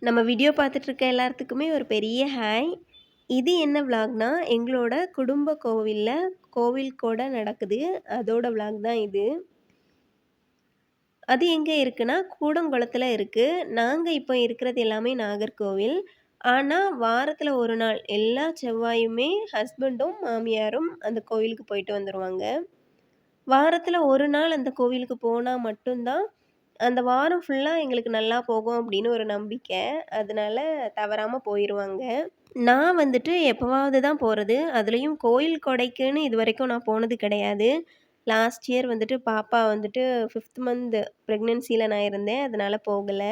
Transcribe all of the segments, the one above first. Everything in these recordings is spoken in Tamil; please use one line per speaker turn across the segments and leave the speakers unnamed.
நம்ம வீடியோ பார்த்துட்ருக்க எல்லாத்துக்குமே ஒரு பெரிய ஹாய். இது என்ன விளாக்னா, எங்களோட குடும்ப கோவில்ல கோவில் கொடை நடக்குது. அதோட விளாக் தான் இது. அது எங்க இருக்குன்னா, கூடங்குளத்தில இருக்கு. நாங்க இப்போ இருக்கிறது எல்லாமே நாகர்கோவில். ஆனா, வாரத்தில 1 நாள் எல்லா செவ்வாயுமே ஹஸ்பண்டும், மாமியாரும் அந்த கோவிலுக்கு போயிட்டு வந்துருவாங்க. வாரத்தில 1 நாள் அந்த கோவிலுக்கு போனா மட்டும் தான், அந்த வாரம் ஃபுல்லா எங்களுக்கு நல்லா போகும் அப்படின்னு ஒரு நம்பிக்கை. அதனால தவறாம போயிருவாங்க. நான் வந்துட்டு எப்பவாவது தான் போறது. அதுலயும் கோயில் கொடைக்குன்னு இதுவரைக்கும் நான் போனது கிடையாது. லாஸ்ட் இயர் வந்துட்டு பாப்பா வந்துட்டு 5த் மந்த் பிரெக்னன்சில நான் இருந்தேன். அதனால போகல.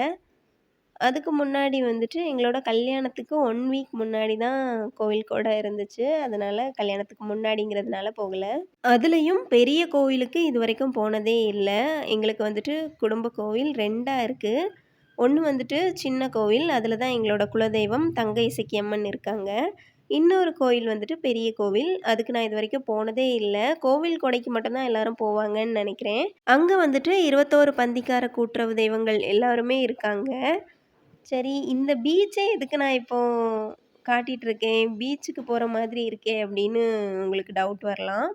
அதுக்கு முன்னாடி வந்துட்டு எங்களோட கல்யாணத்துக்கு 1 வீக் முன்னாடி தான் கோவில் கொடை இருந்துச்சு. அதனால கல்யாணத்துக்கு முன்னாடிங்கிறதுனால போகல. அதுலயும் பெரிய கோவிலுக்கு இதுவரைக்கும் போனதே இல்ல. எங்களுக்கு வந்துட்டு குடும்ப கோவில் 2ஆ இருக்கு. ஒண்ணு வந்துட்டு சின்ன கோவில். அதில தான் எங்களோட குலதெய்வம் தங்க இசக்கியம்மன் இருக்காங்க. இன்னொரு கோயில் வந்துட்டு பெரிய கோவில். அதுக்கு நான் இதுவரைக்கும் போனதே இல்ல. கோவில் கொடைக்கு மட்டும் தான் எல்லாரும் போவாங்கன்னு நெனைக்கிறேன். அங்க வந்துட்டு 21 பந்திக்கார கூட்டுறவு தெய்வங்கள் எல்லாருமே இருக்காங்க. சரி இந்த பீச்சே எதுக்கு நான் இப்போ காட்டிட்டு இருக்கேன். பீச்சுக்கு போற மாதிரி இருக்கே அப்படின்னு உங்களுக்கு டவுட் வரலாம்.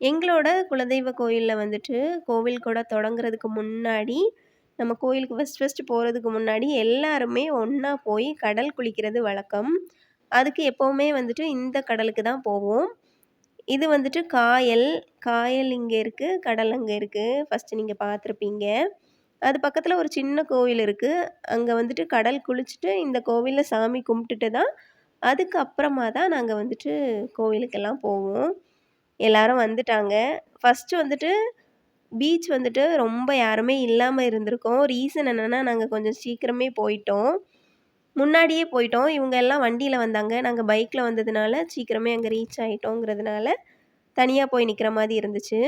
எங்களோட குலதெய்வ கோயில்ல வந்துட்டு கோவில் கொடை தொடங்குறதுக்கு முன்னாடி நம்ம கோயிலுக்கு ஃபர்ஸ்ட்டு போறதுக்கு முன்னாடி எல்லாருமே ஒண்ணா போய் கடல் குளிக்கிறது வழக்கம். அதுக்கு எப்பவுமே வந்துட்டு இந்த கடலுக்கு தான் போவோம். இது வந்துட்டு காயல். காயல் இங்க இருக்கு. கடல் அங்க இருக்கு. ஃபர்ஸ்ட்டு நீங்க பார்த்துருப்பீங்க. அது பக்கத்துல ஒரு சின்ன கோவில் இருக்கு. அங்க வந்துட்டு கடல் குளிச்சுட்டு, இந்த கோவில்ல சாமி கும்பிட்டுட்டு தான், அதுக்கு அப்புறமா தான் நாங்க வந்துட்டு கோவிலுக்கெல்லாம் போவோம். எல்லாரும் வந்துட்டாங்க. ஃபர்ஸ்ட்டு வந்துட்டு பீச் வந்துட்டு ரொம்ப யாருமே இல்லாம இருந்திருக்கும். ரீசன் என்னன்னா, நாங்க கொஞ்சம் சீக்கிரமே போயிட்டோம். முன்னாடியே போயிட்டோம். இவங்க எல்லாம் வண்டியில வந்தாங்க. நாங்க பைக்ல வந்ததுனால, சீக்கிரமே அங்க ரீச் ஆயிட்டோங்கிறதுனால, தனியா போய் நிக்கிற மாரி இருந்துச்சு.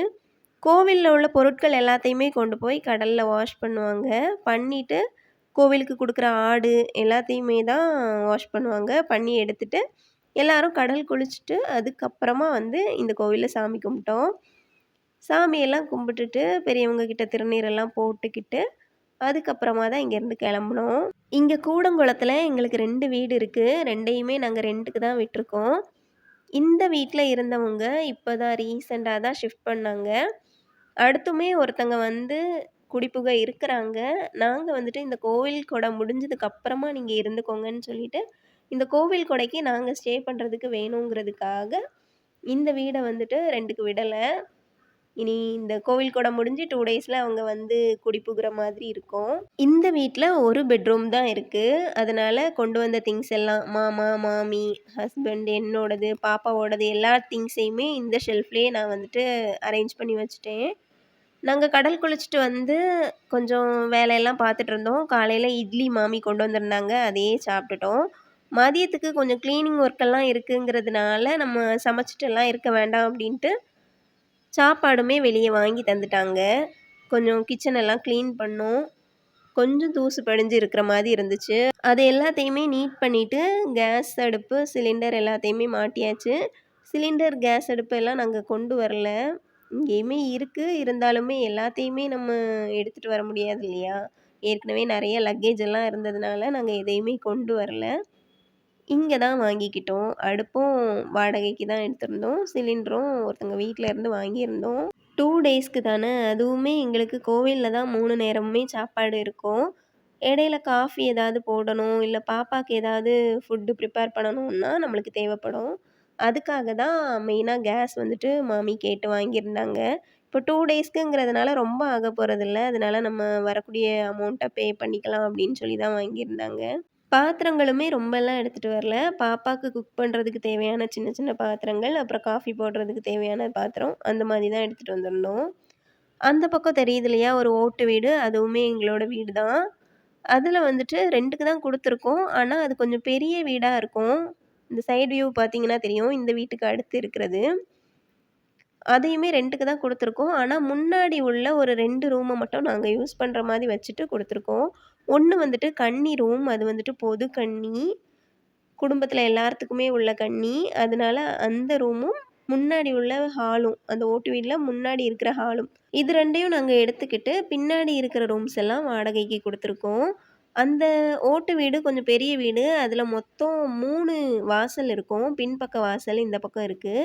கோவில்ல உள்ள பொருட்கள் எல்லாத்தையுமே கொண்டு போய் கடல்ல வாஷ் பண்ணுவாங்க. பண்ணிட்டு, கோவிலுக்கு குடுக்குற ஆடு எல்லாத்தையுமே தான் வாஷ் பண்ணுவாங்க. பண்ணி எடுத்துட்டு, எல்லாரும் கடல் குளிச்சுட்டு, அதுக்கப்புறமா வந்து இந்த கோவில்ல சாமி கும்பிட்டோம். சாமியெல்லாம் கும்பிட்டுட்டு, பெரியவங்க கிட்ட திருநீரெல்லாம் போட்டுக்கிட்டு, அதுக்கப்புறமா தான் இங்கேருந்து கெளம்புனோம். இங்க கூடங்குளத்தில எங்களுக்கு 2 வீடு இருக்கு. 2யுமே நாங்க ரென்ட்டுக்கு தான் விட்டுருக்கோம். இந்த வீட்ல இருந்தவங்க இப்ப தான் ரீசென்ட்டா தான் ஷிஃப்ட் பண்ணாங்க. அடுத்துமே ஒருத்தங்க வந்து குடிபுக இருக்குறாங்க. நாங்க வந்துட்டு இந்த கோவில் கொடை முடிஞ்சதுக்கு அப்புறமா நீங்க இருந்துக்கோங்கன்னு சொல்லிட்டு, இந்த கோவில் கொடைக்கு நாங்க ஸ்டே பண்றதுக்கு வேணுங்கிறதுக்காக, இந்த வீட வந்துட்டு ரென்ட்டுக்கு விடல. இனி இந்த கோவில் கொடை முடிஞ்சு 2 டேஸ்ல அவங்க வந்து குடிபுகுற மாதிரி இருக்கும். இந்த வீட்ல 1 பெட்ரூம் தான் இருக்கு. அதனால கொண்டு வந்த திங்ஸ் எல்லாம் மாமா, மாமி, ஹஸ்பண்ட், என்னோடது, பாப்பாவோடது எல்லா திங்ஸையுமே இந்த ஷெல்ஃப்லயே நான் வந்துட்டு அரேஞ்ச் பண்ணி வச்சுட்டேன். நாங்க கடல் குளிச்சுட்டு வந்து கொஞ்சம் வேலையெல்லாம் பார்த்துட்டுருந்தோம். காலையில இட்லி மாமி கொண்டு வந்திருந்தாங்க. அதையே சாப்பிட்டுட்டோம். மதியத்துக்கு கொஞ்சம் கிளீனிங் ஒர்க்கெல்லாம் இருக்குங்கிறதுனால, நம்ம சமைச்சுட்டுலாம் இருக்க வேண்டாம் அப்டின்ட்டு, சாப்பாடுமே வெளிய வாங்கி தந்துட்டாங்க. கொஞ்சம் கிச்சன் எல்லாம் கிளீன் பண்ணோம். கொஞ்சம் தூசு படிஞ்சு இருக்கிற மாரி இருந்துச்சு. அது எல்லாத்தையுமே நீட் பண்ணிட்டு, கேஸ் அடுப்பு, சிலிண்டர் எல்லாத்தையுமே மாட்டியாச்சு. சிலிண்டர், கேஸ் அடுப்பு எல்லாம் நாங்க கொண்டு வரல. இங்கேயுமே இருக்கு. இருந்தாலுமே எல்லாத்தையுமே நம்ம எடுத்துட்டு வர முடியாது இல்லையா? ஏற்கனவே நெறைய லக்கேஜ் எல்லாம் இருந்ததுனால, நாங்க எதையுமே கொண்டு வரல. இங்க தான் வாங்கிக்கிட்டோம். அடுப்பும் வாடகைக்கு தான் எடுத்திருந்தோம். சிலிண்டரும் ஒருத்தங்க வீட்ல இருந்து வாங்கியிருந்தோம். 2 டேஸ்க்கு தானே, அதுவுமே எங்களுக்கு கோவில்ல தான் 3 நேரமுமே சாப்பாடு இருக்கும். இடையில காஃபி ஏதாவது போடணும், இல்ல பாப்பாக்கு ஏதாவது ஃபுட்டு ப்ரிப்பேர் பண்ணணும்னா நம்மளுக்கு தேவைப்படும். அதுக்காக தான் மெயினா கேஸ் வந்துட்டு மாமி கேட்டு வாங்கியிருந்தாங்க. இப்போ 2 டேஸ்க்குங்கிறதுனால ரொம்ப ஆக போறதில்ல. அதனால நம்ம வரக்கூடிய அமௌண்ட்ட பே பண்ணிக்கலாம் அப்படின்னு சொல்லி தான் வாங்கியிருந்தாங்க. பாத்திரங்களுமே ரொம்பலாம் எடுத்துட்டு வரல. பாப்பாக்கு குக் பண்றதுக்கு தேவையான சின்ன சின்ன பாத்திரங்கள், அப்புறம் காஃபி போடுறதுக்கு தேவையான பாத்திரம், அந்த மாரி தான் எடுத்துட்டு வந்திருந்தோம். அந்த பக்கம் தெரியுது இல்லையா? ஒரு ஓட்டு வீடு. அதுவுமே எங்களோட வீடு தான். அதுல வந்துட்டு ரென்ட்டுக்கு தான் குடுத்துருக்கோம். ஆனா, அது கொஞ்சம் பெரிய வீடா இருக்கும். இந்த சைடு வியூ பார்த்தீங்கன்னா தெரியும். இந்த வீட்டுக்கு அடுத்து இருக்கிறது. அதையுமே ரென்ட்டுக்கு தான் குடுத்துருக்கோம். ஆனா, முன்னாடி உள்ள ஒரு 2 ரூம மட்டும் நாங்க யூஸ் பண்ற மாரி வச்சுட்டு குடுத்துருக்கோம். ஒண்ணு வந்துட்டு கன்னி ரூம். அது வந்துட்டு பொது கன்னி. குடும்பத்தில எல்லாத்துக்குமே உள்ள கன்னி. அதனால அந்த ரூமும், முன்னாடி உள்ள ஹாலும், அந்த ஓட்டு வீட்ல முன்னாடி இருக்கிற ஹாலும். இது 2யும் நாங்க எடுத்துக்கிட்டு, பின்னாடி இருக்கிற ரூம்ஸ் எல்லாம் வாடகைக்கு குடுத்துருக்கோம். அந்த ஓட்டு வீடு கொஞ்சம் பெரிய வீடு. அதுல மொத்தம் 3 வாசல் இருக்கும். பின்பக்க வாசல் இந்த பக்கம் இருக்கு.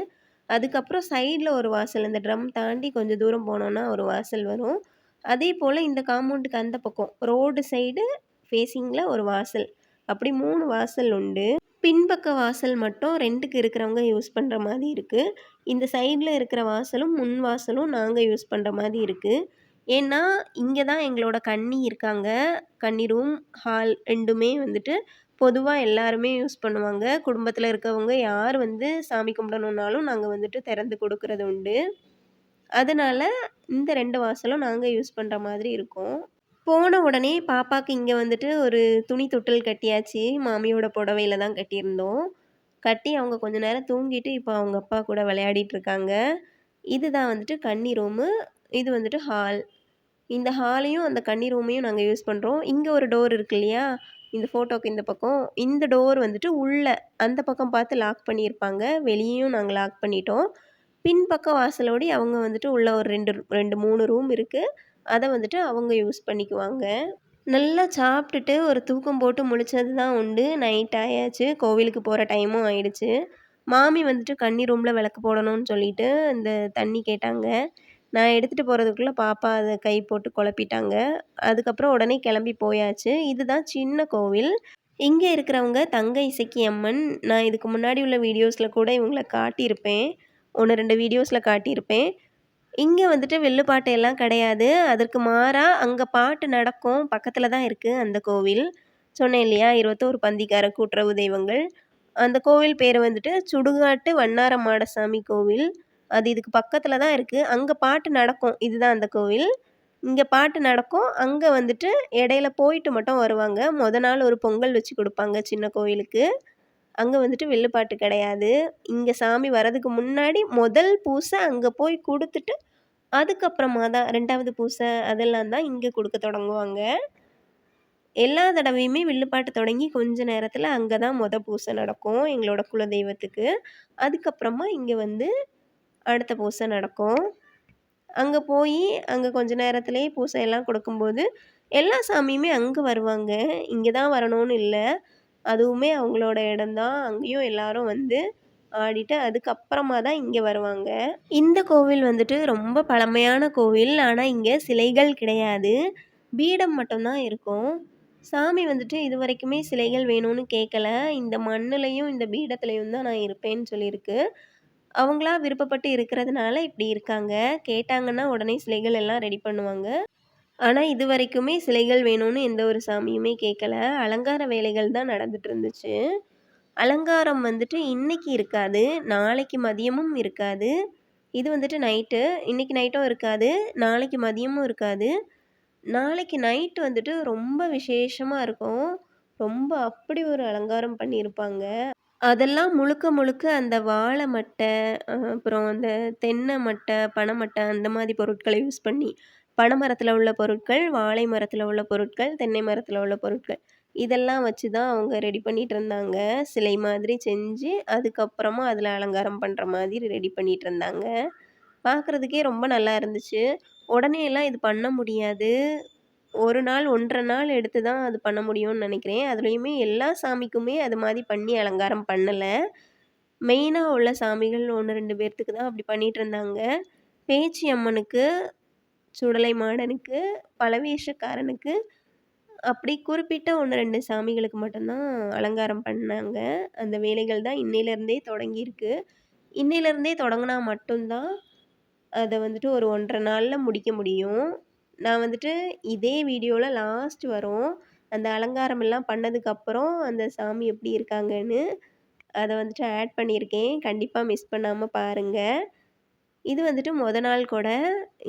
அதுக்கப்புறம் சைடுல ஒரு வாசல். அந்த ட்ரம் தாண்டி கொஞ்சம் தூரம் போனோம்னா ஒரு வாசல் வரும். அதேபோல இந்த காம்பவுண்டுக்கு அந்த பக்கம் ரோடு சைடு ஃபேசிங்ல ஒரு வாசல். அப்படி 3 வாசல் உண்டு. பின்பக்க வாசல் மட்டும் ரென்ட்டுக்கு இருக்கிறவங்க யூஸ் பண்ற மாரி இருக்கு. இந்த சைடுல இருக்கிற வாசலும், முன் வாசலும் நாங்க யூஸ் பண்ற மாரி இருக்கு. ஏன்னா, இங்க தான் எங்களோட கன்னி இருக்காங்க. கன்னி ரூம், ஹால் 2மே வந்துட்டு பொதுவா எல்லாருமே யூஸ் பண்ணுவாங்க. குடும்பத்தில இருக்கவங்க யார் வந்து சாமி கும்பிடணும்னாலும் நாங்க வந்துட்டு திறந்து குடுக்குறது உண்டு. அதனால இந்த 2 வாசலும் நாங்க யூஸ் பண்ற மாதிரி இருக்கும். போன உடனே பாப்பாக்கு இங்க வந்துட்டு ஒரு துணி தொட்டில் கட்டியாச்சு. மாமியோட புடவையில தான் கட்டியிருந்தோம். கட்டி அவங்க கொஞ்ச நேரம் தூங்கிட்டு, இப்போ அவங்க அப்பா கூட விளையாடிட்டு இருக்காங்க. இதுதான் வந்துட்டு கன்னி ரூமு. இது வந்துட்டு ஹால். இந்த ஹாலையும், அந்த கன்னி ரூமையும் நாங்க யூஸ் பண்றோம். இங்க ஒரு டோர் இருக்கு இல்லையா? இந்த ஃபோட்டோக்கு இந்த பக்கம். இந்த டோர் வந்துட்டு உள்ள அந்த பக்கம் பார்த்து லாக் பண்ணியிருப்பாங்க. வெளியயும் நாங்க லாக் பண்ணிட்டோம். பின்பக்க வாசலோடி அவங்க வந்துட்டு உள்ள ஒரு 2, 3 ரூம் இருக்கு. அத வந்துட்டு அவங்க யூஸ் பண்ணிக்குவாங்க. நல்லா சாப்பிட்டுட்டு ஒரு தூக்கம் போட்டு முழிச்சது தான் உண்டு. நைட் ஆயாச்சு. கோவிலுக்கு போற டைமும் ஆயிடுச்சு. மாமி வந்துட்டு கன்னி ரூம்ல விளக்கு போடணும்னு சொல்லிட்டு, இந்த தண்ணி கேட்டாங்க. நான் எடுத்துட்டு போறதுக்குள்ள பாப்பா அத கை போட்டு குழப்பிட்டாங்க. அதுக்கப்புறம் உடனே கிளம்பி போயாச்சு. இதுதான் சின்ன கோவில். இங்க இருக்கிறவங்க தங்க இசக்கி அம்மன். நான் இதுக்கு முன்னாடி உள்ள வீடியோஸ்ல கூட இவங்கள காட்டியிருப்பேன். 1, 2 வீடியோஸ்ல காட்டியிருப்பேன். இங்க வந்துட்டு வில்லு பாட்டு எல்லாம் கிடையாது. அதற்கு மாறா அங்க பாட்டு நடக்கும். பக்கத்துல தான் இருக்கு அந்த கோவில். சொன்னேன் இல்லையா? 21 பந்திக்கார கூட்டுறவு தெய்வங்கள். அந்த கோவில் பேரு வந்துட்டு சுடுகாட்டு வண்ணார மாடசாமி கோவில். அது இதுக்கு பக்கத்துல தான் இருக்கு. அங்க பாட்டு நடக்கும். இதுதான் அந்த கோவில். இங்க பாட்டு நடக்கும். அங்க வந்துட்டு இடையில போயிட்டு மட்டும் வருவாங்க. நாள் ஒரு பொங்கல் வச்சு குடுப்பாங்க சின்ன கோயிலுக்கு. அங்க வந்துட்டு வில்லு பாட்டு கிடையாது. இங்க சாமி வரதுக்கு முன்னாடி முதல் பூசை அங்க போய் குடுத்துட்டு, அதுக்கப்புறமா தான் 2வது பூசை அதெல்லாம் தான் இங்க குடுக்க தொடங்குவாங்க. எல்லா தடவையுமே வில்லு பாட்டு தொடங்கி கொஞ்ச நேரத்துல அங்க தான் பூசை நடக்கும் எங்களோட குலதெய்வத்துக்கு. அதுக்கப்புறமா இங்க வந்து அடுத்த பூசை நடக்கும். அங்க போயி, அங்க கொஞ்ச நேரத்திலேயே பூசையெல்லாம் கொடுக்கும்போது, எல்லா சாமியுமே அங்க வருவாங்க. இங்க தான் வரணும்னு இல்ல. அதுவுமே அவங்களோட இடம் தான். அங்கேயும் எல்லாரும் வந்து ஆடிட்டு, அதுக்கப்புறமா தான் இங்க வருவாங்க. இந்த கோவில் வந்துட்டு ரொம்ப பழமையான கோவில். ஆனா, இங்க சிலைகள் கிடையாது. பீடம் மட்டும் தான் இருக்கும். சாமி வந்துட்டு இதுவரைக்குமே சிலைகள் வேணும்னு கேட்கல. இந்த மண்ணுலயும், இந்த பீடத்துலயும் தான் நான் இருப்பேன்னு சொல்லியிருக்கு. அவங்களா விருப்பப்பட்டு இருக்கிறதுனால இப்படி இருக்காங்க. கேட்டாங்கன்னா உடனே சிலைகள் எல்லாம் ரெடி பண்ணுவாங்க. ஆனா, இதுவரைக்குமே சிலைகள் வேணும்னு எந்த ஒரு சாமியுமே கேட்கல. அலங்கார வேலைகள் தான் நடந்துட்டு இருந்துச்சு. அலங்காரம் வந்துட்டு இன்னைக்கு இருக்காது. நாளைக்கு மதியமும் இருக்காது. இது வந்துட்டு நைட்டு. இன்னைக்கு நைட்டும் இருக்காது. நாளைக்கு மதியமும் இருக்காது. நாளைக்கு நைட் வந்துட்டு ரொம்ப விசேஷமா இருக்கும். ரொம்ப அப்படி ஒரு அலங்காரம் பண்ணியிருப்பாங்க. அதெல்லாம் முழுக்க முழுக்க அந்த வாழை மட்டை, அப்புறம் அந்த தென்னை மட்டை, பனை மட்டை அந்த மாரி பொருட்கள யூஸ் பண்ணி, பனை மரத்தில உள்ள பொருட்கள், வாழை மரத்தில உள்ள பொருட்கள், தென்னை மரத்தில உள்ள பொருட்கள். இதெல்லாம் வச்சு தான் அவங்க ரெடி பண்ணிட்டு இருந்தாங்க. சிலை மாதிரி செஞ்சு, அதுக்கப்புறமா அதில அலங்காரம் பண்ற மாதிரி ரெடி பண்ணிட்டு இருந்தாங்க. பார்க்குறதுக்கே ரொம்ப நல்லா இருந்துச்சு. உடனே எல்லாம் இது பண்ண முடியாது. 1 நாள், 1 1/2 நாள் எடுத்து தான் அது பண்ண முடியும்னு நெனைக்கிறேன். அதுலயுமே எல்லா சாமிக்குமே அது மாரி பண்ணி அலங்காரம் பண்ணல. மெயினா உள்ள சாமிகள் 1, 2 பேர்த்துக்கு தான் அப்படி பண்ணிட்டுருந்தாங்க. பேச்சி அம்மனுக்கு, சுடலை மாடனுக்கு, பலவேஷக்காரனுக்கு, அப்படி குறிப்பிட்ட 1, 2 சாமிகளுக்கு மட்டும் தான் அலங்காரம் பண்ணாங்க. அந்த வேலைகள் தான் இன்னையிலருந்தே தொடங்கியிருக்கு. இன்னையிலருந்தே தொடங்குனா மட்டும் தான் அத வந்துட்டு ஒரு 1 1/2 நாள்ல முடிக்க முடியும். நான் வந்துட்டு இதே வீடியோல லாஸ்ட் வரும். அந்த அலங்காரம் எல்லாம் பண்ணதுக்கப்புறம், அந்த சாமி எப்படி இருக்காங்கன்னு, அத வந்துட்டு ஆட் பண்ணியிருக்கேன். கண்டிப்பா மிஸ் பண்ணாம பாருங்க. இது வந்துட்டு நாள் கூட.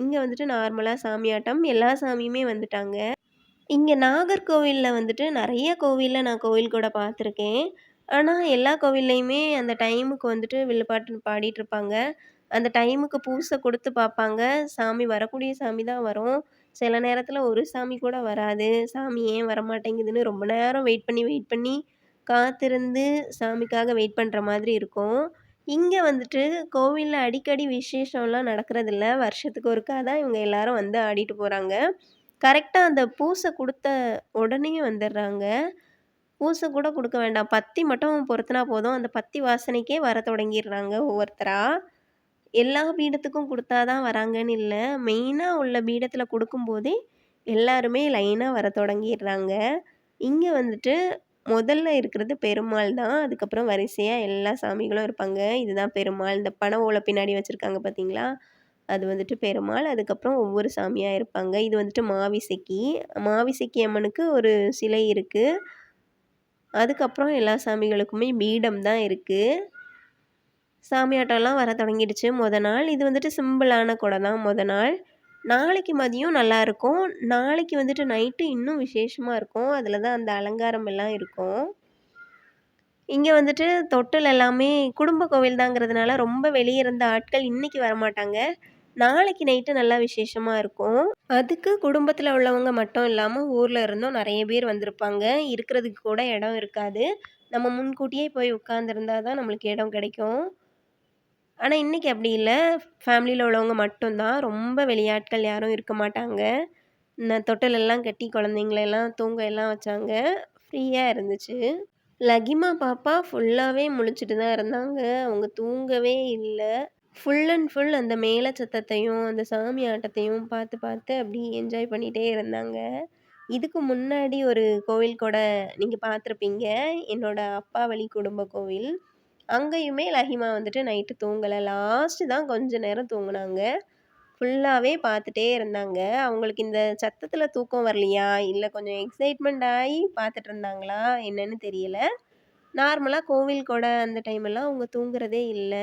இங்க வந்துட்டு நார்மலா சாமியாட்டம். எல்லா சாமியுமே வந்துட்டாங்க. இங்க நாகர்கோவில்ல வந்துட்டு நெறைய கோவில்ல நான் கோவில் கூட பார்த்துருக்கேன். ஆனா, எல்லா கோவில்லயுமே அந்த டைமுக்கு வந்துட்டு வில்லுப்பாட்டு பாடிட்டுருப்பாங்க. அந்த டைமுக்கு பூசை கொடுத்து பார்ப்பாங்க. சாமி வரக்கூடிய சாமி தான் வரும். சில நேரத்தில ஒரு சாமி கூட வராது. சாமி ஏன் வரமாட்டேங்குதுன்னு ரொம்ப நேரம் வெயிட் பண்ணி காத்திருந்து சாமிக்காக வெயிட் பண்ற மாதிரி இருக்கும். இங்க வந்துட்டு கோவில்ல அடிக்கடி விசேஷம்லாம் நடக்கிறதில்ல. வருஷத்துக்கு ஒருக்கா தான் இவங்க எல்லாரும் வந்து ஆடிட்டு போறாங்க. கரெக்ட்டா அந்த பூச குடுத்த உடனே வந்துர்றாங்க. பூச கூட குடுக்க வேண்டாம். பத்தி மட்டும் பொருத்துனா போதும். அந்த பத்தி வாசனைக்கே வர தொடங்கிர்றாங்க ஒவ்வொருத்தரா. எல்லா பீடத்துக்கும் குடுத்தா தான் வராங்கன்னு இல்ல. மெயினா உள்ள பீடத்தில குடுக்கும்போதே, எல்லாருமே லைனா வர தொடங்கிர்றாங்க. இங்க வந்துட்டு முதல்ல இருக்கிறது பெருமாள் தான். அதுக்கப்புறம் வரிசையா எல்லா சாமிகளும் இருப்பாங்க. இதுதான் பெருமாள். இந்த பனை ஓலை பின்னாடி வச்சிருக்காங்க பார்த்தீங்களா? அது வந்துட்டு பெருமாள். அதுக்கப்புறம் ஒவ்வொரு சாமியா இருப்பாங்க. இது வந்துட்டு மாவிசைக்கி. மாவிசைக்கி அம்மனுக்கு ஒரு சிலை இருக்கு. அதுக்கப்புறம் எல்லா சாமிகளுக்குமே பீடம் தான் இருக்கு. சாமியாட்டம்லாம் வர தொடங்கிடுச்சு மொத நாள். இது வந்துட்டு சிம்பிளான கொடை தான் மொத நாள். நாளைக்கு மதியம் நல்லாயிருக்கும். நாளைக்கு வந்துட்டு நைட்டு இன்னும் விசேஷமா இருக்கும். அதில தான் அந்த அலங்காரம் எல்லாம் இருக்கும். இங்க வந்துட்டு தொட்டில் எல்லாமே குடும்ப கோவில் தாங்கிறதுனால ரொம்ப வெளிய இருந்த ஆட்கள் இன்னைக்கு வரமாட்டாங்க. நாளைக்கு நைட்டு நல்லா விசேஷமா இருக்கும். அதுக்கு குடும்பத்தில உள்ளவங்க மட்டும் இல்லாம, ஊர்ல இருந்தும் நெறைய பேர் வந்திருப்பாங்க. இருக்கிறதுக்கு கூட இடம் இருக்காது. நம்ம முன்கூட்டியே போய் உட்கார்ந்திருந்தா தான் நம்மளுக்கு இடம் கிடைக்கும். ஆனா, இன்னைக்கு அப்படி இல்ல. ஃபேமிலில உள்ளவங்க மட்டும் தான். ரொம்ப வெளியாட்கள் யாரும் இருக்க மாட்டாங்க. தொட்டில் எல்லாம் கட்டி குழந்தைங்கள எல்லாம் தூங்க எல்லாம் வச்சாங்க. ஃப்ரீயா இருந்துச்சு. லகிமா பாப்பா ஃபுல்லாவே முழிச்சுட்டு தான் இருந்தாங்க. அவங்க தூங்கவே இல்ல. ஃபுல் அண்ட் ஃபுல் அந்த மேள சத்தத்தையும், அந்த சாமி ஆட்டத்தையும் பார்த்து, பார்த்து அப்படியே என்ஜாய் பண்ணிட்டே இருந்தாங்க. இதுக்கு முன்னாடி ஒரு கோவில் கூட நீங்க பார்த்துருப்பீங்க. என்னோட அப்பா வழி குடும்ப கோவில். அங்கேயுமே லஹிமா வந்துட்டு நைட்டு தூங்கல. லாஸ்ட்டு தான் கொஞ்ச நேரம் தூங்குனாங்க. ஃபுல்லாவே பார்த்துட்டே இருந்தாங்க. அவங்களுக்கு இந்த சத்தத்தில தூக்கம் வரலையா? இல்ல கொஞ்சம் எக்ஸைட்மெண்ட் ஆயி பார்த்துட்டு இருந்தாங்களா? என்னன்னு தெரியல. நார்மலா கோவில் கொட அந்த டைமெல்லாம் அவங்க தூங்குறதே இல்ல.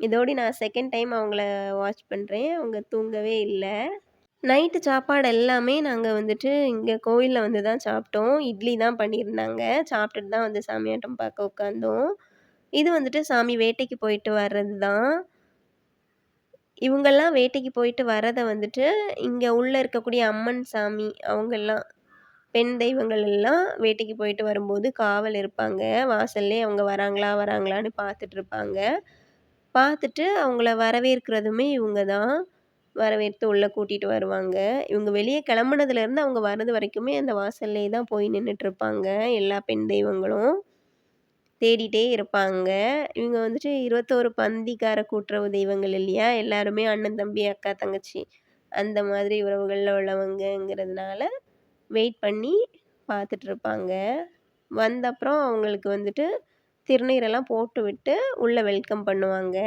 இதோட நான் செகண்ட் டைம் அவங்கள வாட்ச் பண்றேன். அவங்க தூங்கவே இல்ல. நைட்டு சாப்பாடு எல்லாமே நாங்க வந்துட்டு இங்க கோவில்ல வந்து தான் சாப்பிட்டோம். இட்லி தான் பண்ணியிருந்தாங்க. சாப்பிட்டுட்டு தான் வந்து சாமியாட்டம் பார்க்க உட்காந்தோம். இது வந்துட்டு சாமி வேட்டைக்கு போயிட்டு வர்றது தான். இவங்கலாம் வேட்டைக்கு போயிட்டு வரத வந்துட்டு, இங்க உள்ள இருக்கக்கூடிய அம்மன் சாமி அவங்கலாம் பெண் தெய்வங்கள் எல்லாம் வேட்டைக்கு போயிட்டு வரும்போது காவல் இருப்பாங்க. வாசல்லயே அவங்க வராங்களா, வராங்களான்னு பார்த்துட்ருப்பாங்க. பார்த்துட்டு அவங்கள வரவேற்கிறதுமே இவங்க தான். வரவேற்று உள்ள கூட்டிட்டு வருவாங்க. இவங்க வெளிய கிளம்புனதுலேருந்து அவங்க வர்றது வரைக்குமே அந்த வாசல்லயே தான் போய் நின்னுட்ருப்பாங்க. எல்லா பெண் தெய்வங்களும். தேடிட்டே இருப்பாங்க. இவங்க வந்துட்டு 21 பந்திக்கார கூட்டுறவு தெய்வங்கள் இல்லையா? எல்லாருமே அண்ணன், தம்பி, அக்கா, தங்கச்சி அந்த மாதிரி உறவுகள்ல உள்ளவங்கங்கிறதுனால, வெயிட் பண்ணி பார்த்துட்ருப்பாங்க. வந்தப்புறம் அவங்களுக்கு வந்துட்டு திருநீரெல்லாம் போட்டு விட்டு உள்ள வெல்கம் பண்ணுவாங்க.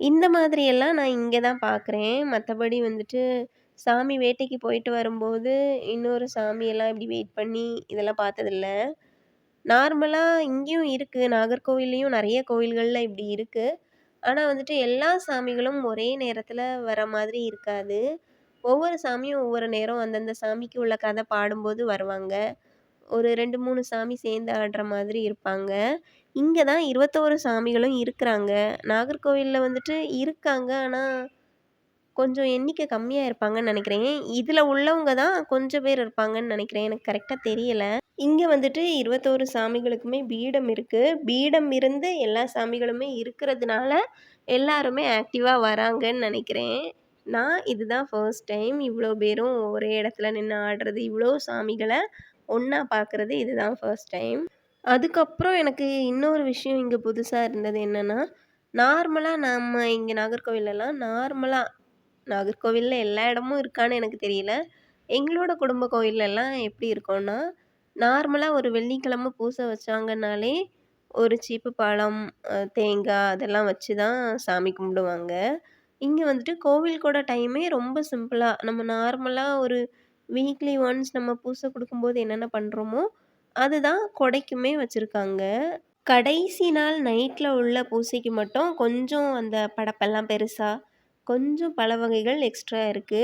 இந்த மாதிரியெல்லாம் நான் இங்க தான் பார்க்குறேன். மத்தபடி வந்துட்டு சாமி வேட்டைக்கு போயிட்டு வரும்போது, இன்னொரு சாமியெல்லாம் இப்படி வெயிட் பண்ணி இதெல்லாம் பார்த்ததில்ல. நார்மலா இங்கேயும் இருக்கு. நாகர்கோவில்லயும் நெறைய கோவில்கள்ல இப்படி இருக்கு. ஆனா வந்துட்டு எல்லா சாமிகளும் ஒரே நேரத்துல வர மாதிரி இருக்காது. ஒவ்வொரு சாமியும் ஒவ்வொரு நேரம் அந்தந்த சாமிக்கு உள்ள கதை பாடும்போது வருவாங்க. ஒரு 2, 3 சாமி சேர்ந்து ஆடுற மாதிரி இருப்பாங்க. இங்க தான் 21 சாமிகளும் இருக்குறாங்க. நாகர்கோவில்ல வந்துட்டு இருக்காங்க. ஆனா கொஞ்சம் எண்ணிக்கை கம்மியா இருப்பாங்கன்னு நெனைக்கிறேன். இதுல உள்ளவங்க தான் கொஞ்சம் பேர் இருப்பாங்கன்னு நெனைக்கிறேன். எனக்கு கரெக்ட்டா தெரியல. இங்க வந்துட்டு 21 சாமிகளுக்குமே பீடம் இருக்கு. பீடம் இருந்து எல்லா சாமிகளுமே இருக்கிறதுனால, எல்லாருமே ஆக்டிவா வராங்கன்னு நெனைக்கிறேன். நான் இதுதான் ஃபர்ஸ்ட் டைம் இவ்ளோ பேரும் ஒரே இடத்துல நின்னு ஆடுறது, இவ்ளோ சாமிகள ஒண்ணா பார்க்குறது இதுதான் ஃபர்ஸ்ட் டைம். அதுக்கப்புறம் எனக்கு இன்னொரு விஷயம் இங்க புதுசா இருந்தது என்னன்னா, நார்மலா நம்ம இங்க நாகர்கோவில்லலாம் நாகர்கோவில்ல எல்லா இடமும் இருக்கான்னு எனக்கு தெரியல. எங்களோட குடும்ப கோயில்லலாம் எப்படி இருக்கும்னா, நார்மலா ஒரு வெள்ளிக்கிழமை பூசை வச்சாங்கன்னாலே, ஒரு சீப்பு பழம், தேங்காய் அதெல்லாம் வச்சு தான் சாமி கும்பிடுவாங்க. இங்க வந்துட்டு கோவில் கொட டைமே ரொம்ப சிம்பிளா, நம்ம நார்மலா ஒரு வீக்லி ஒன்ஸ் நம்ம பூசை குடுக்கும்போது என்னென்ன பண்றோமோ, அதுதான் கொடைக்குமே வச்சிருக்காங்க. கடைசி நாள் நைட்ல உள்ள பூசைக்கு மட்டும் கொஞ்சம் அந்த படப்பெல்லாம் பெருசா, கொஞ்சம் பழ வகைகள் எக்ஸ்ட்ரா இருக்கு.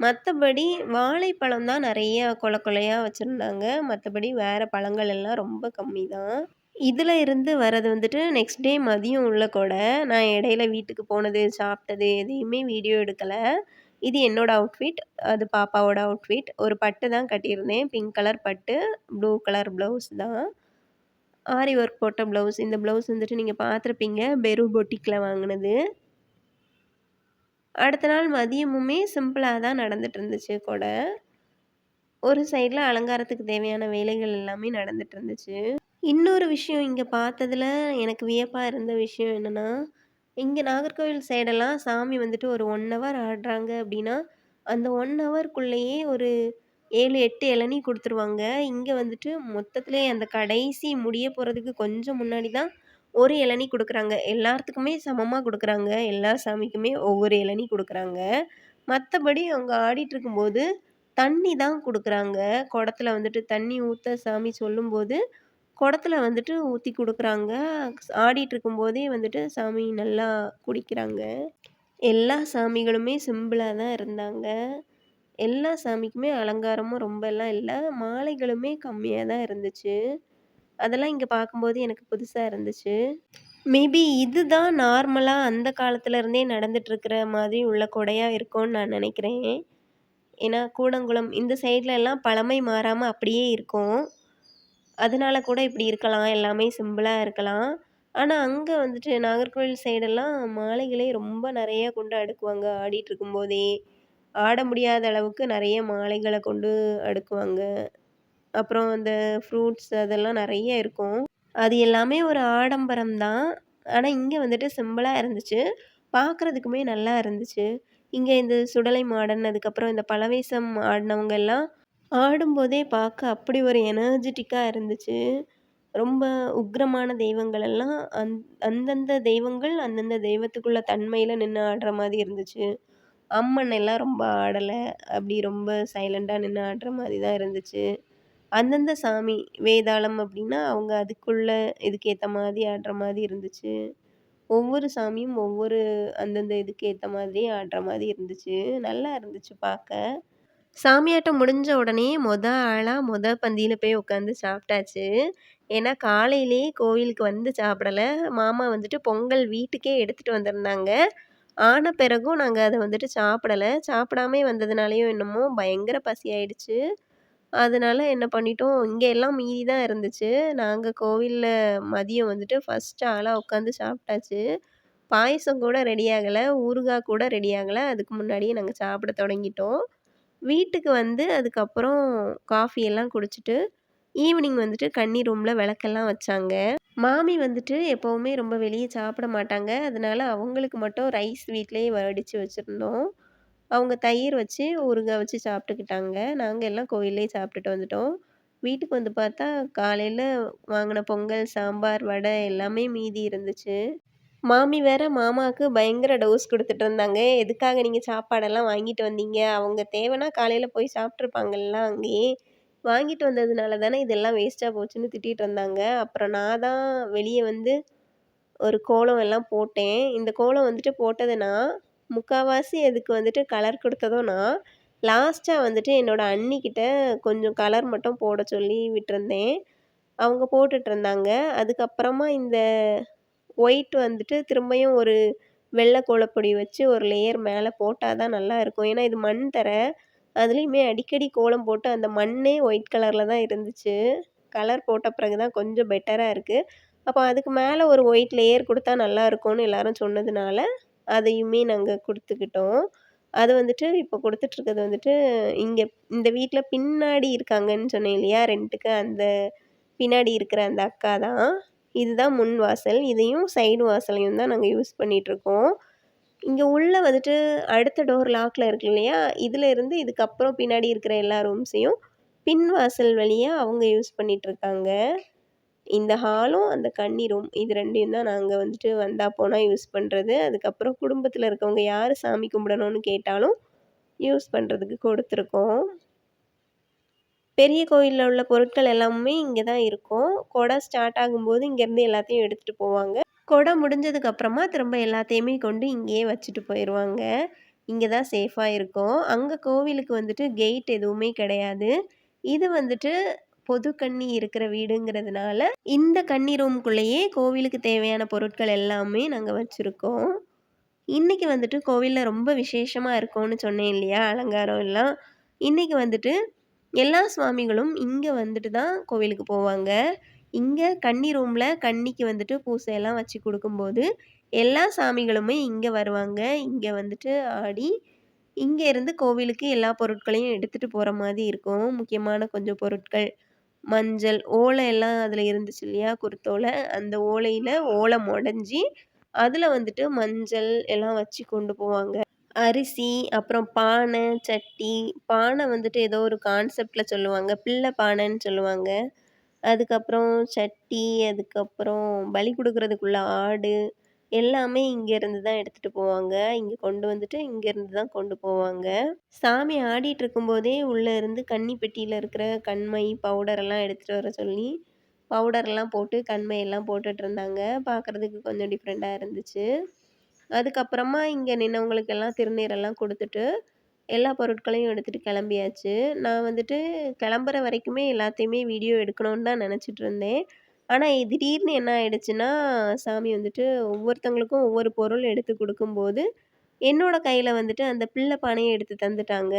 மத்தபடி வாழைப்பழம் தான் நெறைய கொல கொலையா வச்சிருந்தாங்க. மத்தபடி வேற பழங்கள் எல்லாம் ரொம்ப கம்மி தான். இதுல இருந்து வரது வந்துட்டு நெக்ஸ்ட் டே மதியம் உள்ள கொடை. நான் இடையில வீட்டுக்கு போனது, சாப்பிட்டது எதையுமே வீடியோ எடுக்கல. இது என்னோட அவுட்ஃபிட். அது பாப்பாவோட அவுட்ஃபிட். ஒரு பட்டு தான் கட்டியிருந்தேன். பிங்க் கலர் பட்டு, ப்ளூ கலர் ப்ளவுஸ் தான். ஆரி ஒர்க் போட்ட ப்ளவுஸ். இந்த ப்ளவுஸ் வந்துட்டு நீங்க பார்த்துருப்பீங்க. பெரு பொட்டிக்ல வாங்குனது. அடுத்த நாள் மதியமுமே சிம்பிளா தான் நடந்துட்டு இருந்துச்சு கொட. ஒரு சைடுல அலங்காரத்துக்கு தேவையான வேலைகள் எல்லாமே நடந்துட்டு இருந்துச்சு. இன்னொரு விஷயம் இங்க பார்த்ததுல எனக்கு வியப்பா இருந்த விஷயம் என்னன்னா, இங்க நாகர்கோவில் சைடெல்லாம் சாமி வந்துட்டு ஒரு 1 ஹவர் ஆடுறாங்க அப்டின்னா, அந்த 1 ஹவர்க்குள்ளேயே ஒரு 7, 8 இளநீ குடுத்துருவாங்க. இங்க வந்துட்டு மொத்தத்திலே அந்த கடைசி முடிய போறதுக்கு கொஞ்சம் முன்னாடி தான் 1 இளநீ குடுக்குறாங்க. எல்லாத்துக்குமே சமமா குடுக்குறாங்க. எல்லா சாமிக்குமே ஒவ்வொரு இளநீ குடுக்குறாங்க. மத்தபடி அவங்க ஆடிட்டுருக்கும்போது, தண்ணி தான் குடுக்குறாங்க. குடத்துல வந்துட்டு தண்ணி ஊத்த சாமி சொல்லும்போது குடத்துல வந்துட்டு ஊத்தி குடுக்குறாங்க. ஆடிட்டுருக்கும்போதே வந்துட்டு சாமி நல்லா குடிக்கிறாங்க. எல்லா சாமிகளுமே சிம்பிளா தான் இருந்தாங்க. எல்லா சாமிக்குமே அலங்காரமும் ரொம்பலாம் இல்ல. மாலைகளுமே கம்மியா தான் இருந்துச்சு. அதெல்லாம் இங்க பார்க்கும்போது எனக்கு புதுசா இருந்துச்சு. மேபி இதுதான் நார்மலா அந்த காலத்துல இருந்தே நடந்துட்டு இருக்கிற மாதிரி உள்ள கொடையா இருக்கும்னு நான் நெனைக்கிறேன். ஏன்னா கூடங்குளம் இந்த சைட்ல எல்லாம் பழமை மாறாம அப்படியே இருக்கும். அதனால கூட இப்படி இருக்கலாம். எல்லாமே சிம்பிளா இருக்கலாம். ஆனா, அங்க வந்துட்டு நாகர்கோவில் சைடெல்லாம் மாலைகளே ரொம்ப நெறைய கொண்டு அடுக்குவாங்க ஆடிட்டுருக்கும்போதே. ஆட முடியாத அளவுக்கு நெறைய மாலைகள கொண்டு அடுக்குவாங்க. அப்புறம் அந்த ஃப்ரூட்ஸ் அதெல்லாம் நெறைய இருக்கும். அது எல்லாமே ஒரு ஆடம்பரம் தான். ஆனா, இங்க வந்துட்டு சிம்பிளா இருந்துச்சு. பார்க்கறதுக்குமே நல்லா இருந்துச்சு. இங்க இந்த சுடலை மாடன், அதுக்கப்புறம் இந்த பலவேசம் ஆடுனவங்கலாம் ஆடும்போதே பார்க்க அப்படி ஒரு எனர்ஜிட்டிக்கா இருந்துச்சு. ரொம்ப உக்கிரமான தெய்வங்கள் எல்லாம் அந்தந்த தெய்வங்கள் அந்தந்த தெய்வத்துக்குள்ள தன்மையில நின்னு ஆடுற மாரி இருந்துச்சு. அம்மன் எல்லாம் ரொம்ப ஆடல. அப்படி ரொம்ப சைலண்டா நின்னு ஆடுற மாரி தான் இருந்துச்சு. அந்தந்த சாமி வேதாளம் அப்படின்னா, அவங்க அதுக்குள்ள இதுக்கு ஏத்த மாரி ஆடுற மாரி இருந்துச்சு. ஒவ்வொரு சாமியும் ஒவ்வொரு அந்தந்த இதுக்கு ஏத்த மாதிரி ஆடுற மாரி இருந்துச்சு. நல்லா இருந்துச்சு பாக்க. சாமியாட்டம் முடிஞ்ச உடனே ஆளா பந்தியில போய் உட்காந்து சாப்பிட்டாச்சு. ஏன்னா காலையிலேயே கோவிலுக்கு வந்து சாப்பிடல. மாமா வந்துட்டு பொங்கல் வீட்டுக்கே எடுத்துட்டு வந்திருந்தாங்க. ஆன பிறகும் நாங்க அத வந்துட்டு சாப்பிடல. சாப்பிடாமயே வந்ததுனாலயோ என்னமோ பயங்கர பசி ஆயிடுச்சு. அதனால என்ன பண்ணிட்டோம், இங்க எல்லாம் மீதி தான் இருந்துச்சு. நாங்க கோவில்ல மதியம் வந்துட்டு ஃபர்ஸ்ட் ஆளா உட்காந்து சாப்பிட்டாச்சு. பாயசம் கூட ரெடி ஆகல. ஊறுகாய் கூட ரெடி ஆகல. அதுக்கு முன்னாடியே நாங்க சாப்பிட தொடங்கிட்டோம். வீட்டுக்கு வந்து அதுக்கப்புறம் காஃபி எல்லாம் குடிச்சிட்டு, ஈவினிங் வந்துட்டு கன்னி ரூம்ல விளக்கெல்லாம் வச்சாங்க. மாமி வந்துட்டு எப்பவுமே ரொம்ப வெளிய சாப்பிட மாட்டாங்க. அதனால அவங்களுக்கு மட்டும் ரைஸ் வீட்லயே வடிச்சு வச்சிருந்தோம். அவங்க தயிர் வச்சு, ஊறுகாய் வச்சு சாப்பிட்டுக்கிட்டாங்க. நாங்க எல்லாம் கோயில்லயே சாப்பிட்டுட்டு வந்துட்டோம். வீட்டுக்கு வந்து பார்த்தா, காலையில வாங்குன பொங்கல், சாம்பார், வடை எல்லாமே மீதி இருந்துச்சு. மாமி வேற மாமாவுக்கு பயங்கர டோஸ் குடுத்துட்டு இருந்தாங்க. "எதுக்காக நீங்க சாப்பாடெல்லாம் வாங்கிட்டு வந்தீங்க? அவங்க தேவைன்னா காலையில போய் சாப்ட்டுருப்பாங்கல்ல அங்கேயே. வாங்கிட்டு வந்ததுனால தானே இதெல்லாம் வேஸ்ட்டா போச்சுன்னு" திட்டிட்டு இருந்தாங்க. அப்புறம் நான் தான் வெளிய வந்து ஒரு கோலம் எல்லாம் போட்டேன். இந்த கோலம் வந்துட்டு போட்டது நான். முக்காவாசி அதுக்கு வந்துட்டு கலர் குடுத்ததும் நான். லாஸ்ட்டா வந்துட்டு என்னோட அண்ணிகிட்ட கொஞ்சம் கலர் மட்டும் போட சொல்லி விட்டுருந்தேன். அவங்க போட்டுட்ருந்தாங்க. அதுக்கப்புறமா இந்த ஒயிட் வந்துட்டு திரும்பியும் ஒரு வெள்ள கோலப்பொடி வச்சு ஒரு லேயர் மேல போட்டா தான் நல்லாயிருக்கும். ஏன்னா இது மண் தர. அதுலயுமே அடிக்கடி கோலம் போட்டு அந்த மண்ணே ஒயிட் கலர்ல தான் இருந்துச்சு. கலர் போட்ட பிறகு தான் கொஞ்சம் பெட்டரா இருக்கு. அப்ப அதுக்கு மேல ஒரு ஒயிட் லேயர் குடுத்தா நல்லாருக்கும்னு எல்லாரும் சொன்னதுனால, அதையுமே நாங்க குடுத்துக்கிட்டோம். அது வந்துட்டு இப்போ குடுத்துட்டுருக்கிறது வந்துட்டு, இங்க இந்த வீட்ல பின்னாடி இருக்காங்கன்னு சொன்னேன் இல்லையா? ரென்ட்டுக்கு அந்த பின்னாடி இருக்கிற அந்த அக்கா தான். இதுதான் முன் வாசல். இதையும் சைடு வாசலையும் தான் நாங்க யூஸ் பண்ணிட்டுருக்கோம். இங்க உள்ள வந்துட்டு அடுத்த டோர் லாக்ல இருக்கு இல்லையா? இதுல இருந்து இதுக்கப்புறம் பின்னாடி இருக்கிற எல்லா ரூம்ஸையும் பின் வாசல் வழியா அவங்க யூஸ் பண்ணிட்டுருக்காங்க. இந்த ஹாலும், அந்த கன்னி ரூம் இது 2யும் தான் நாங்க வந்துட்டு வந்தா போனா யூஸ் பண்றது. அதுக்கப்புறம் குடும்பத்தில இருக்கவங்க யாரு சாமி கும்பிடணும்னு கேட்டாலும் யூஸ் பண்றதுக்கு கொடுத்துருக்கோம். பெரிய கோயில்ல உள்ள பொருட்கள் எல்லாமே இங்க தான் இருக்கும். கொடை ஸ்டார்ட் ஆகும்போது இங்கேருந்து எல்லாத்தையும் எடுத்துட்டு போவாங்க. கொடை முடிஞ்சதுக்கு அப்புறமா திரும்ப எல்லாத்தையுமே கொண்டு இங்கேயே வச்சுட்டு போயிருவாங்க. இங்க தான் சேஃபா இருக்கும். அங்க கோவிலுக்கு வந்துட்டு கேட் எதுவுமே கிடையாது. இது வந்துட்டு பொது கன்னி இருக்கிற வீடுங்கிறதுனால, இந்த கன்னி ரூம்குள்ளேயே கோவிலுக்கு தேவையான பொருட்கள் எல்லாமே நாங்க வச்சிருக்கோம். இன்னைக்கு வந்துட்டு கோவில்ல ரொம்ப விசேஷமா இருக்கும்னு சொன்னேன் இல்லையா? அலங்காரம் எல்லாம். இன்னைக்கு வந்துட்டு எல்லா சுவாமிகளும் இங்க வந்துட்டு தான் கோவிலுக்கு போவாங்க. இங்க கன்னி ரூம்ல கன்னிக்கு வந்துட்டு பூசையெல்லாம் வச்சு குடுக்கும்போது, எல்லா சாமிகளுமே இங்க வருவாங்க. இங்க வந்துட்டு ஆடி, இங்க இருந்து கோவிலுக்கு எல்லா பொருட்களையும் எடுத்துட்டு போற மாரி இருக்கும். முக்கியமான கொஞ்சம் பொருட்கள். மஞ்சள், ஓலை எல்லாம் அதுல இருந்துச்சு இல்லையா? குருத்தோலை. அந்த ஓலையில ஓலை மொடஞ்சி, அதுல வந்துட்டு மஞ்சள் எல்லாம் வச்சு கொண்டு போவாங்க. அரிசி, அப்புறம் பானை, சட்டி. பானை வந்துட்டு ஏதோ ஒரு கான்செப்ட்ல சொல்லுவாங்க. பிள்ளை பானைன்னு சொல்லுவாங்க. அதுக்கப்புறம் சட்டி, அதுக்கப்புறம் பலி குடுக்குறதுக்குள்ள ஆடு, எல்லாமே இங்கேருந்து தான் எடுத்துட்டு போவாங்க. இங்க கொண்டு வந்துட்டு இங்கேருந்து தான் கொண்டு போவாங்க. சாமி ஆடிட்டுருக்கும்போதே உள்ள இருந்து கன்னி பெட்டியில இருக்கிற கண்மை, பவுடர் எல்லாம் எடுத்துட்டு வர சொல்லி, பவுடர்லாம் போட்டு கண்மை எல்லாம் போட்டுட்ருந்தாங்க. பார்க்கறதுக்கு கொஞ்சம் டிஃப்ரெண்ட்டா இருந்துச்சு. அதுக்கப்புறமா இங்க நின்னவங்களுக்கெல்லாம் திருநீரெல்லாம் குடுத்துட்டு, எல்லா பொருட்களையும் எடுத்துட்டு கிளம்பியாச்சு. நான் வந்துட்டு கிளம்புற வரைக்குமே எல்லாத்தையுமே வீடியோ எடுக்கணும்னு தான் நெனச்சிட்டுருந்தேன். ஆனா, திடீர்னு என்ன ஆயிடுச்சுன்னா, சாமி வந்துட்டு ஒவ்வொருத்தவங்களுக்கும் ஒவ்வொரு பொருள் எடுத்து குடுக்கும்போது, என்னோட கையில வந்துட்டு அந்த பிள்ளை பானைய எடுத்து தந்துட்டாங்க.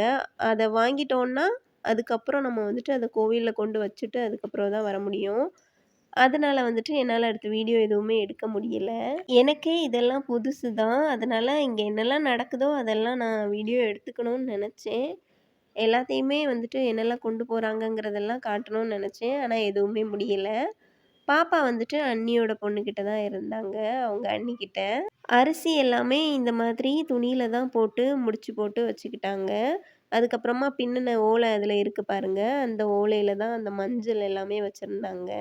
அத வாங்கிட்டோன்னா, அதுக்கப்புறம் நம்ம வந்துட்டு அத கோவில்ல கொண்டு வச்சுட்டு, அதுக்கப்புறம் தான் வர முடியும். அதனால வந்துட்டு என்னால அடுத்து வீடியோ எதுவுமே எடுக்க முடியல. எனக்கே இதெல்லாம் புதுசு தான். அதனால இங்க என்னலாம் நடக்குதோ, அதெல்லாம் நான் வீடியோ எடுத்துக்கணும்னு நெனச்சேன். எல்லாத்தையுமே வந்துட்டு என்னலாம் கொண்டு போறாங்கங்கிறதெல்லாம் காட்டணும்னு நெனச்சேன். ஆனா எதுவுமே முடியல. பாப்பா வந்துட்டு அண்ணியோட பொண்ணுகிட்ட தான் இருந்தாங்க. அவங்க அண்ணிகிட்ட. அரிசி எல்லாமே இந்த மாதிரி துணியில தான் போட்டு முடிச்சு போட்டு வச்சுக்கிட்டாங்க. அதுக்கப்புறமா பின்னுன ஓலை அதில இருக்கு பாருங்க. அந்த ஓலையில தான் அந்த மஞ்சள் எல்லாமே வச்சிருந்தாங்க.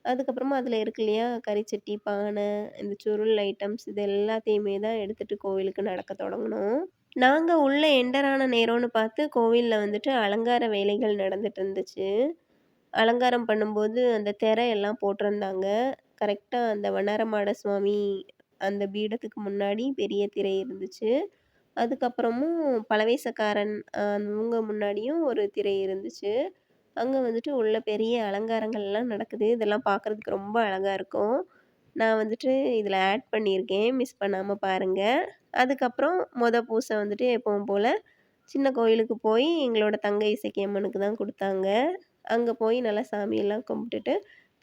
அதுக்கப்புறமா அதில இருக்கு இல்லையா? கரிச்சட்டி, பானை, இந்த சுருள் ஐட்டம்ஸ் இது எல்லாத்தையுமே தான் எடுத்துட்டு கோவிலுக்கு நடக்க தொடங்குனோம். நாங்க உள்ள என்டர் ஆன நேரம்னு பார்த்து கோவில்ல வந்துட்டு அலங்கார வேலைகள் நடந்துட்டு இருந்துச்சு. அலங்காரம் பண்ணும்போது அந்த திரை எல்லாம் போட்டிருந்தாங்க. கரெக்ட்டா அந்த வண்ணாரமாட சுவாமி அந்த பீடத்துக்கு முன்னாடி பெரிய திரை இருந்துச்சு. அதுக்கப்புறமும் பலவேசக்காரன் அவங்க முன்னாடியும் ஒரு திரை இருந்துச்சு. அங்க வந்துட்டு உள்ள பெரிய அலங்காரங்கள்லாம் நடக்குது. இதெல்லாம் பார்க்கறதுக்கு ரொம்ப அழகா இருக்கும். நான் வந்துட்டு இதில ஆட் பண்ணியிருக்கேன். மிஸ் பண்ணாம பாருங்க. அதுக்கப்புறம் பூசை வந்துட்டு எப்பவும் போல சின்ன கோயிலுக்கு போய் எங்களோட தங்கை இசக்கியம்மனுக்கு தான் குடுத்தாங்க. அங்க போய் நல்லா சாமியெல்லாம் கும்பிட்டுட்டு,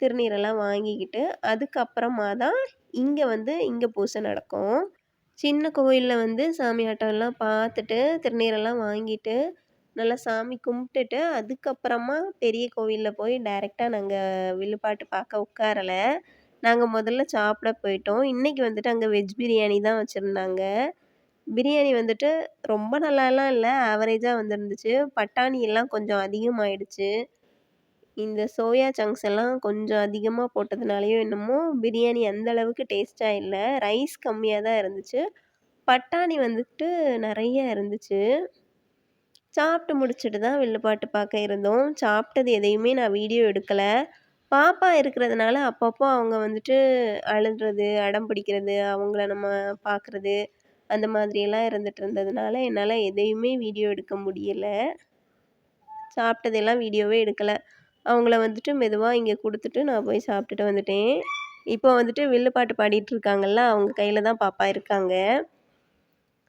திருநீரெல்லாம் வாங்கிக்கிட்டு, அதுக்கப்புறமா தான் இங்க பூசை நடக்கும். சின்ன கோயில்ல வந்து சாமி ஆட்டம்லாம் பார்த்துட்டு, திருநீரெல்லாம் வாங்கிட்டு, நல்லா சாமி கும்பிட்டுட்டு, அதுக்கப்புறமா பெரிய கோவில்ல போய் டைரக்ட்டா நாங்க வில்லுப்பாட்டு பார்க்க உட்காரல. நாங்க முதல்ல சாப்பிட போயிட்டோம். இன்னைக்கு வந்துட்டு அங்க வெஜ் பிரியாணி தான் வச்சிருந்தாங்க. பிரியாணி வந்துட்டு ரொம்ப நல்லாலாம் இல்ல. ஆவரேஜா வந்திருந்துச்சு. பட்டாணி எல்லாம் கொஞ்சம் அதிகமாயிடுச்சு. இந்த சோயா சங்க்ஸ் எல்லாம் கொஞ்சம் அதிகமா போட்டதுனாலயோ என்னமோ, பிரியாணி அந்த அளவுக்கு டேஸ்ட்டா இல்ல. ரைஸ் கம்மியா தான் இருந்துச்சு. பட்டாணி வந்துட்டு நெறைய இருந்துச்சு. சாப்பிட்டு முடிச்சுட்டு தான் வில்லுப்பாட்டு பார்க்க இருந்தோம். சாப்பிட்டது எதையுமே நான் வீடியோ எடுக்கல. பாப்பா இருக்கிறதுனால அப்பப்போ அவங்க வந்துட்டு அழுறது, அடம் பிடிக்கிறது, அவங்கள நம்ம பார்க்குறது, அந்த மாதிரியெல்லாம் இருந்துட்டு இருந்ததுனால, என்னால எதையுமே வீடியோ எடுக்க முடியல. சாப்பிட்டதெல்லாம் வீடியோவே எடுக்கல. அவங்கள வந்துட்டு மெதுவா இங்க குடுத்துட்டு நான் போய் சாப்பிட்டுட்டு வந்துட்டேன். இப்போ வந்துட்டு வில்லு பாட்டு பாடிட்டு இருக்காங்கல்ல, அவங்க கையில தான் பாப்பா இருக்காங்க.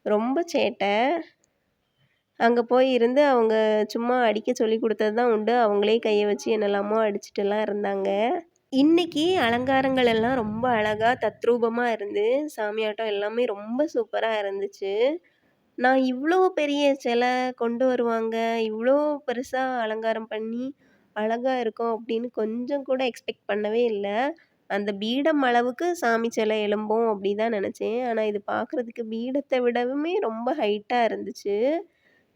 ரொம்ப சேட்ட. அங்க போய் இருந்து அவங்க சும்மா அடிக்க சொல்லிக் குடுத்தது தான் உண்டு. அவங்களே கைய வச்சு என்னலாமோ அடிச்சுட்டுலாம் இருந்தாங்க. இன்னைக்கு அலங்காரங்கள் எல்லாம் ரொம்ப அழகா தத்ரூபமா இருந்து, சாமியாட்டம் எல்லாமே ரொம்ப சூப்பரா இருந்துச்சு. நான் இவ்ளோ பெரிய சிலை கொண்டு வருவாங்க, இவ்ளோ பெருசா அலங்காரம் பண்ணி அழகா இருக்கும் அப்படின்னு கொஞ்சம் கூட எக்ஸ்பெக்ட் பண்ணவே இல்ல. அந்த பீடம் அளவுக்கு சாமி சிலை எழும்பும் அப்படி தான் நெனச்சேன். ஆனா இது பார்க்குறதுக்கு பீடத்த விடவுமே ரொம்ப ஹைட்டா இருந்துச்சு.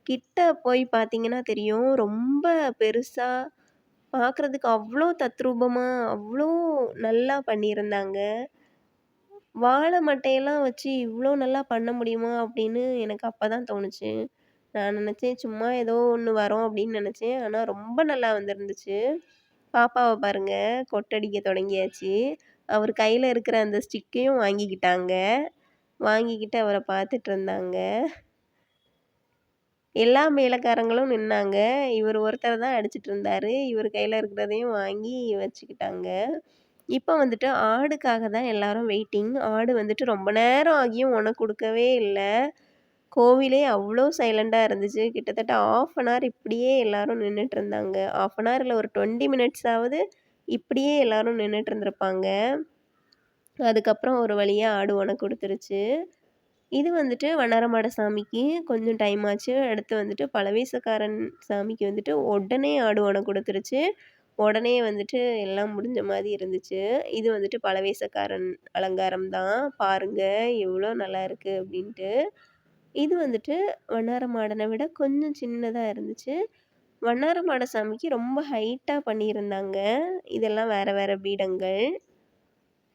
கிட்ட போய் பார்த்தீங்கன்னா தெரியும். ரொம்ப பெருசா பார்க்குறதுக்கு அவ்ளோ தத்ரூபமா, அவ்ளோ நல்லா பண்ணியிருந்தாங்க. வாழை மட்டையெல்லாம் வச்சு இவ்ளோ நல்லா பண்ண முடியுமா? அப்படின்னு எனக்கு அப்பதான் தோணுச்சு. நான் நெனச்சேன், சும்மா ஏதோ ஒண்ணு வரும் அப்படின்னு நெனச்சேன். ஆனா ரொம்ப நல்லா வந்திருந்துச்சு. பாப்பாவ பாருங்க, கொட்டடிக்க தொடங்கியாச்சு. அவரு கையில இருக்கிற அந்த ஸ்டிக்கையும் வாங்கிக்கிட்டாங்க. வாங்கிக்கிட்டு அவர பார்த்துட்டுருந்தாங்க. எல்லா மேளக்காரங்களும் நின்னாங்க. இவரு ஒருத்தர் தான் அடிச்சுட்டு இருந்தாரு. இவரு கையில இருக்கிறதையும் வாங்கி வச்சுக்கிட்டாங்க. இப்ப வந்துட்டு ஆடுக்காக தான் எல்லாரும் வெயிட்டிங். ஆடு வந்துட்டு ரொம்ப நேரம் ஆகியும் குடுக்கவே இல்ல. கோவிலே அவ்ளோ சைலண்டா இருந்துச்சு. கிட்டத்தட்ட 1/2 அன் ஹவர் இப்படியே எல்லாரும் நின்னுட்டு இருந்தாங்க. 1/2 அன் ஹவர் இல்ல ஒரு 20 மினிட்ஸாவது இப்படியே எல்லாரும் நின்னுட்டு இருந்திருப்பாங்க. அதுக்கப்புறம் ஒரு வழியா ஆடு ஒண்ண குடுத்துருச்சு. இது வந்துட்டு வண்ணாரமாட சாமிக்கு கொஞ்சம் டைம் ஆச்சு. அடுத்து வந்துட்டு பழவேசக்காரன் சாமிக்கு வந்துட்டு உடனே ஆடு ஒண்ண குடுத்துருச்சு. உடனே வந்துட்டு எல்லாம் முடிஞ்ச மாரி இருந்துச்சு. இது வந்துட்டு பழவேசக்காரன் அலங்காரம் தான். பாருங்க எவ்வளோ நல்லாயிருக்கு அப்டின்ட்டு. இது வந்துட்டு வண்ணாரமாடன விட கொஞ்சம் சின்னதா இருந்துச்சு. வண்ணாரமாட சாமிக்கு ரொம்ப ஹைட்டா பண்ணியிருந்தாங்க. இதெல்லாம் வேற வேற பீடங்கள்.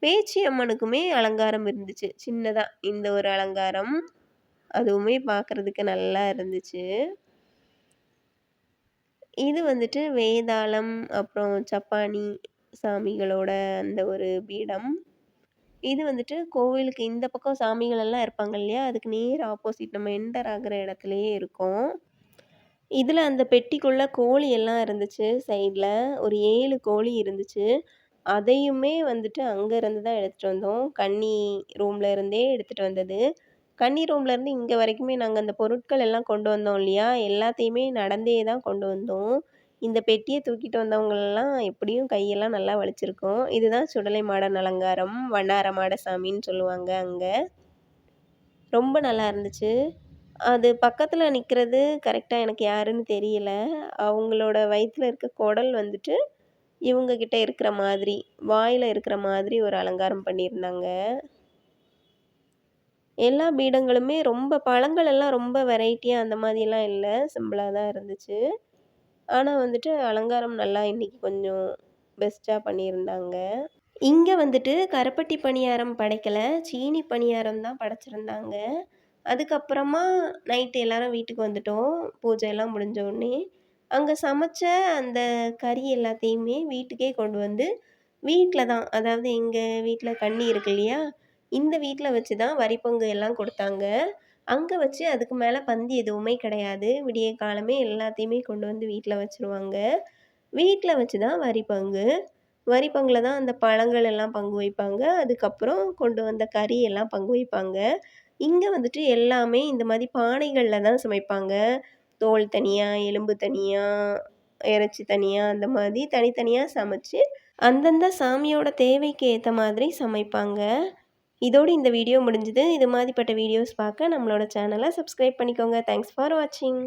பேச்சி அம்மனுக்குமே அலங்காரம் இருந்துச்சு. சின்னதா இந்த ஒரு அலங்காரம். அதுவுமே பார்க்கறதுக்கு நல்லா இருந்துச்சு. இது வந்துட்டு வேதாளம், அப்புறம் சப்பானி சாமிகளோட அந்த ஒரு பீடம். இது வந்துட்டு கோவிலுக்கு இந்த பக்கம் சாமிகள் எல்லாம் இருப்பாங்க இல்லையா? அதுக்கு நேர் ஆப்போசிட் நம்ம என்டர் ஆகுற இடத்துலயே இருக்கும். இதுல அந்த பெட்டிக்குள்ள கோழி எல்லாம் இருந்துச்சு சைட்ல. ஒரு 7 கோழி இருந்துச்சு. அதையுமே வந்துட்டு அங்க இருந்து தான் எடுத்துட்டு வந்தோம். கன்னி ரூம்ல இருந்தே எடுத்துட்டு வந்தது. கன்னி ரூம்ல இருந்து இங்க வரைக்குமே நாங்க அந்த பொருட்கள் எல்லாம் கொண்டு வந்தோம் இல்லையா? எல்லாத்தையுமே நடந்தே தான் கொண்டு வந்தோம். இந்த பெட்டிய தூக்கிட்டு வந்தவங்கலாம் எப்படியும் கையெல்லாம் நல்லா வலிச்சிருக்கும். இதுதான் சுடலை மாடன் அலங்காரம். வண்ணார மாடசாமின்னு சொல்லுவாங்க அங்க. ரொம்ப நல்லா இருந்துச்சு. அது பக்கத்துல நிக்கிறது கரெக்ட்டா எனக்கு யாருன்னு தெரியல. அவங்களோட வயித்துல இருக்க குடல் வந்துட்டு இவங்க கிட்ட இருக்கிற மாதிரி, வாயில இருக்கிற மாதிரி ஒரு அலங்காரம் பண்ணியிருந்தாங்க. எல்லா பீடங்களுமே ரொம்ப பழங்கள் எல்லாம் ரொம்ப வெரைட்டியா அந்த மாதிரிலாம் இல்ல. சிம்பிளா தான் இருந்துச்சு. ஆனா வந்துட்டு அலங்காரம் நல்லா இன்னைக்கு கொஞ்சம் பெஸ்ட்டா பண்ணியிருந்தாங்க. இங்க வந்துட்டு கருப்பட்டி பணியாரம் படைக்கல. சீனி பணியாரம் தான் படைச்சிருந்தாங்க. அதுக்கப்புறமா நைட்டு எல்லாரும் வீட்டுக்கு வந்துட்டோம். பூஜையெல்லாம் முடிஞ்ச உடனே. அங்க சமைச்ச அந்த கறி எல்லாத்தையுமே வீட்டுக்கே கொண்டு வந்து, வீட்ல தான் அதாவது எங்க வீட்ல கன்னி இருக்கு இல்லையா? இந்த வீட்ல வச்சு தான் வரிப்பொங்கு எல்லாம் குடுத்தாங்க. அங்க வச்சு அதுக்கு மேல பந்தி எதுவுமே கிடையாது. விடிய காலமே எல்லாத்தையுமே கொண்டு வந்து வீட்ல வச்சுருவாங்க. வீட்ல வச்சு தான் வரிப்பங்கு. வரிப்பங்குல தான் அந்த பழங்கள் எல்லாம் பங்கு வைப்பாங்க. அதுக்கப்புறம் கொண்டு வந்த கறி எல்லாம் பங்கு வைப்பாங்க. இங்க வந்துட்டு எல்லாமே இந்த மாரி பானைகள்ல தான் சமைப்பாங்க. தோல் தனியா, எலும்பு தனியா, இறைச்சி தனியா அந்த மாதிரி தனித்தனியா சமைச்சு, அந்தந்த சாமியோட தேவைக்கு ஏத்த மாதிரி சமைப்பாங்க. இதோட இந்த வீடியோ முடிஞ்சுது. இது மாதிரிப்பட்ட வீடியோஸ் பார்க்க நம்மளோட சேனல சப்ஸ்கிரைப் பண்ணிக்கோங்க. தேங்க்ஸ் ஃபார் வாட்சிங்.